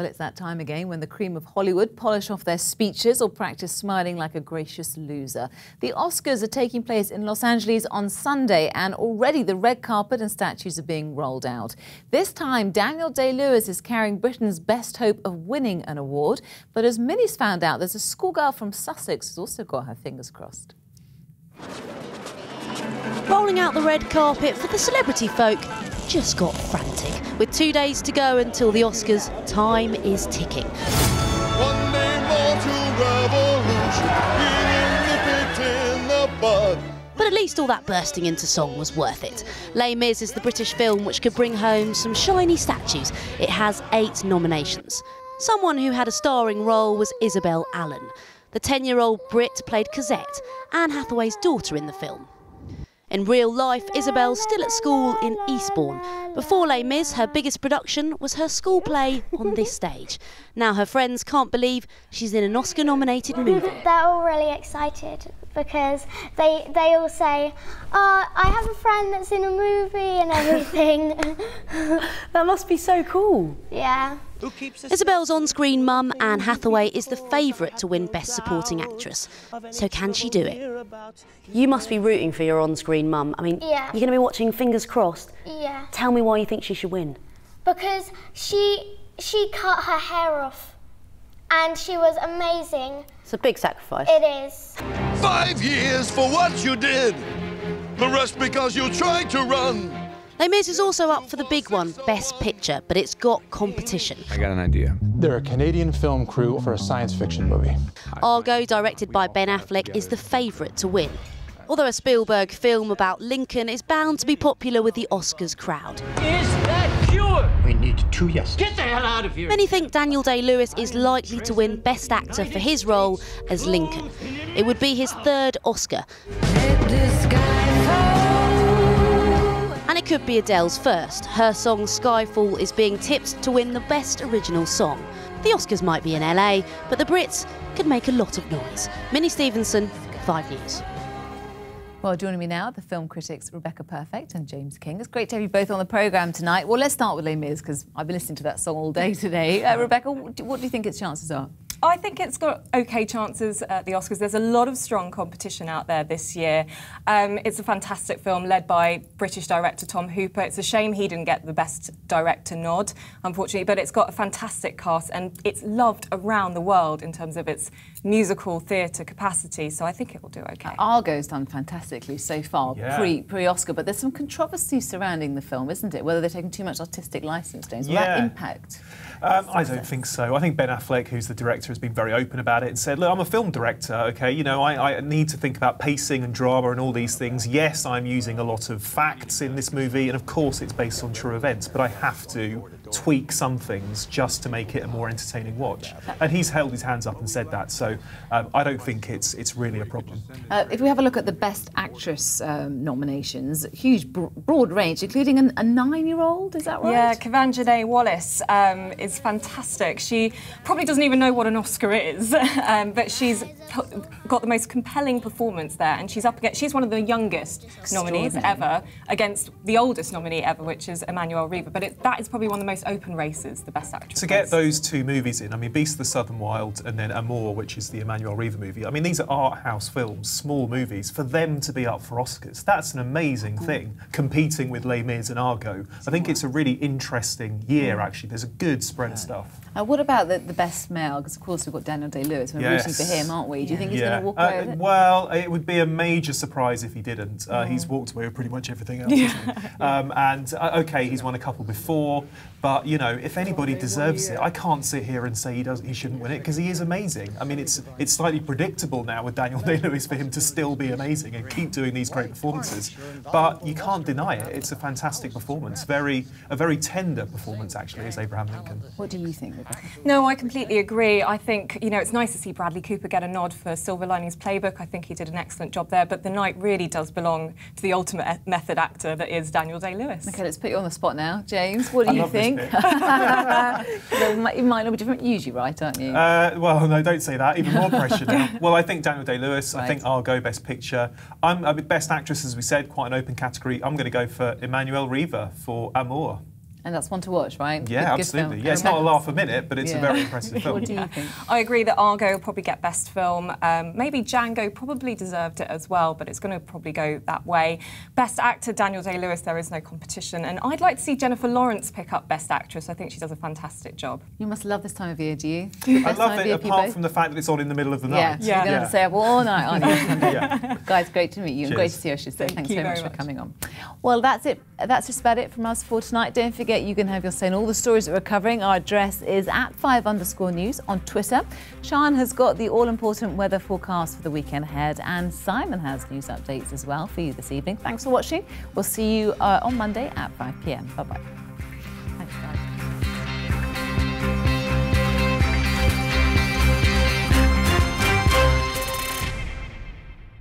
Well, it's that time again when the cream of Hollywood polish off their speeches or practice smiling like a gracious loser. The Oscars are taking place in Los Angeles on Sunday, and already the red carpet and statues are being rolled out. This time, Daniel Day-Lewis is carrying Britain's best hope of winning an award. But as Minnie's found out, there's a schoolgirl from Sussex who's also got her fingers crossed. Rolling out the red carpet for the celebrity folk just got frantic. With 2 days to go until the Oscars, time is ticking. One day more to revolution, nip it in the bud. But at least all that bursting into song was worth it. Les Mis is the British film which could bring home some shiny statues. It has 8 nominations. Someone who had a starring role was Isabel Allen. The 10-year-old Brit played Cosette, Anne Hathaway's daughter in the film. In real life, Isabel's still at school in Eastbourne. Before Les Mis, her biggest production was her school play on this stage. Now her friends can't believe she's in an Oscar-nominated movie. They're all really excited because they all say, "Oh, I have a friend that's in a movie and everything." That must be so cool. Yeah. Isabel's on-screen mum, Anne Hathaway, is the favourite to win Best Supporting Actress. So can she do it? You must be rooting for your on-screen mum. I mean, Yeah. you're going to be watching fingers crossed. Yeah. Tell me why you think she should win. Because she cut her hair off and she was amazing. It's a big sacrifice. It is. 5 years for what you did, the rest because you tried to run. Les Mis is also up for the big one, Best Picture, but it's got competition. I got an idea. They're a Canadian film crew for a science fiction movie. Argo, directed by Ben Affleck, is the favourite to win. Although a Spielberg film about Lincoln is bound to be popular with the Oscars crowd. Is that pure? We need 2 yeses. Get the hell out of here! Many think Daniel Day-Lewis is likely to win Best Actor for his role as Lincoln. It would be his 3rd Oscar. And it could be Adele's first. Her song Skyfall is being tipped to win the Best Original Song. The Oscars might be in LA, but the Brits could make a lot of noise. Minnie Stevenson, 5 News. Well, joining me now, the film critics Rebecca Perfect and James King. It's great to have you both on the programme tonight. Well, let's start with Les Mis, because I've been listening to that song all day today. Rebecca, what do you think its chances are? I think it's got OK chances at the Oscars. There's a lot of strong competition out there this year. It's a fantastic film led by British director Tom Hooper. It's a shame he didn't get the Best Director nod, unfortunately, but it's got a fantastic cast and it's loved around the world in terms of its musical theatre capacity, so I think it will do OK. Argo's done fantastically so far, pre-Oscar, but there's some controversy surrounding the film, isn't it? Whether they're taking too much artistic licence, James. Will that impact? I don't think so. I think Ben Affleck, who's the director, has been very open about it and said, look, I'm a film director, OK? You know, I need to think about pacing and drama and all these things. Yes, I'm using a lot of facts in this movie, and of course it's based on true events, but I have to tweak some things just to make it a more entertaining watch. And he's held his hands up and said that, so I don't think it's really a problem. If we have a look at the Best Actress nominations, huge, broad range, including a 9-year-old, is that right? Yeah, Quvenzhané Wallis is fantastic. She probably doesn't even know what an Oscar is, but she's got the most compelling performance there, and she's one of the youngest nominees ever against the oldest nominee ever, which is Emmanuelle Riva. But that is probably one of the most open races, the Best Actress. To get those 2 movies in, I mean, Beast of the Southern Wild and then Amour, which is the Emmanuelle Riva movie, I mean, these are art house films, small movies. For them to be up for Oscars, that's an amazing thing, competing with Les Mis and Argo. I think it's a really interesting year, actually. There's a good spread of stuff. What about the Best Male? Because, of course, we've got Daniel Day-Lewis. We're rooting for him, aren't we? Do you think he's going to walk away with it? Well, it would be a major surprise if he didn't. He's walked away with pretty much everything else, hasn't he? OK, he's won a couple before, but, you know, if anybody deserves it, I can't sit here and say he shouldn't win it, because he is amazing. I mean, it's slightly predictable now with Daniel Day-Lewis for him to still be amazing and keep doing these great performances. But you can't deny it. It's a fantastic performance. A very tender performance, actually, as Abraham Lincoln. What do you think, Rebecca? No, I completely agree. I think, you know, it's nice to see Bradley Cooper get a nod for Silver Linings Playbook. I think he did an excellent job there, but the night really does belong to the ultimate method actor that is Daniel Day-Lewis. OK, let's put you on the spot now. James, what do you think? It might not be different. You're usually right, aren't you? Well, no, don't say that. Even more pressure now. Well, I think Daniel Day-Lewis. Right. I think Argo, Best Picture. Best Actress, as we said, quite an open category. I'm going to go for Emmanuelle Riva for Amour. And that's one to watch, right? Yeah, Good absolutely. film. Yeah, it's not a laugh a minute, but it's a Yeah. very impressive film. What do you think? I agree that Argo will probably get Best Film. Maybe Django probably deserved it as well, but it's going to probably go that way. Best Actor, Daniel Day-Lewis, there is no competition. And I'd like to see Jennifer Lawrence pick up Best Actress. I think she does a fantastic job. You must love this time of year, do you? I love it, apart from the fact that it's on in the middle of the night. Yeah, you're going to stay up all night, aren't you? Yeah. Guys, great to meet you and great Cheers. to see you, I should say. Thanks you so much very for much. coming on. Well, that's it. That's just about it from us for tonight. Don't forget, you can have your say on all the stories that we're covering. Our address is @5_news on Twitter. Sian has got the all-important weather forecast for the weekend ahead, and Simon has news updates as well for you this evening. Thanks for watching. We'll see you on Monday at 5 p.m. Bye-bye.